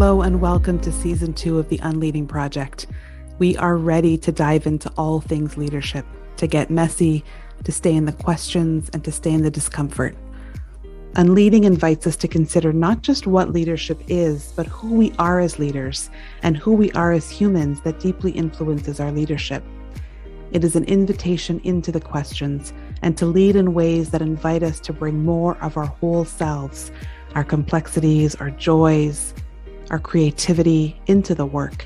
Hello and welcome to Season 2 of the UnLeading Project. We are ready to dive into all things leadership, to get messy, to stay in the questions, and to stay in the discomfort. UnLeading invites us to consider not just what leadership is, but who we are as leaders and who we are as humans that deeply influences our leadership. It is an invitation into the questions and to lead in ways that invite us to bring more of our whole selves, our complexities, our joys, our creativity into the work,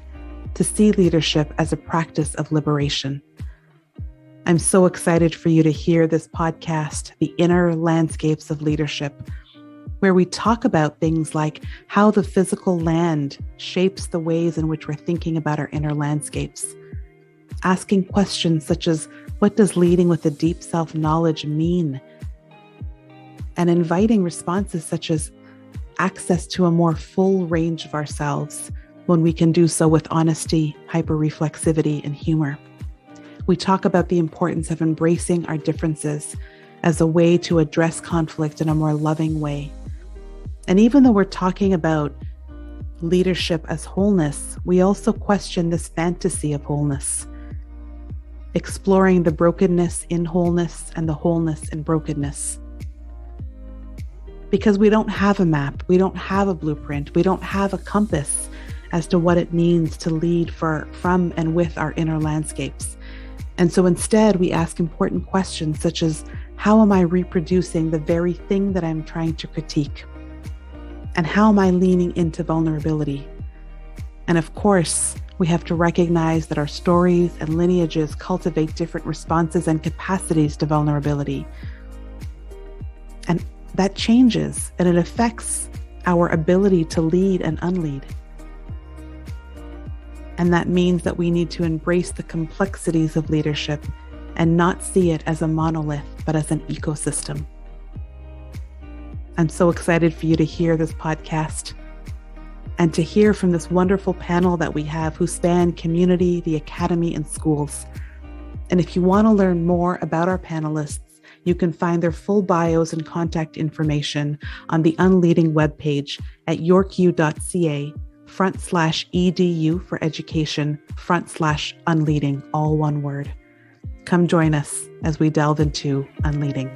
to see leadership as a practice of liberation. I'm so excited for you to hear this podcast, The Inner Landscapes of Leadership, where we talk about things like how the physical land shapes the ways in which we're thinking about our inner landscapes, asking questions such as, what does leading with a deep self-knowledge mean? And inviting responses such as access to a more full range of ourselves when we can do so with honesty, hyperreflexivity, and humor. We talk about the importance of embracing our differences as a way to address conflict in a more loving way. And even though we're talking about leadership as wholeness, we also question this fantasy of wholeness, exploring the brokenness in wholeness and the wholeness in brokenness. Because we don't have a map, we don't have a blueprint, we don't have a compass as to what it means to lead from and with our inner landscapes. And so instead, we ask important questions such as, how am I reproducing the very thing that I'm trying to critique? And how am I leaning into vulnerability? And of course, we have to recognize that our stories and lineages cultivate different responses and capacities to vulnerability. And that changes, and it affects our ability to lead and unlead. And that means that we need to embrace the complexities of leadership and not see it as a monolith, but as an ecosystem. I'm so excited for you to hear this podcast and to hear from this wonderful panel that we have who span community, the academy, and schools. And if you want to learn more about our panelists, you can find their full bios and contact information on the UnLeading webpage at yorku.ca/edu for education /unleading, all one word. Come join us as we delve into UnLeading.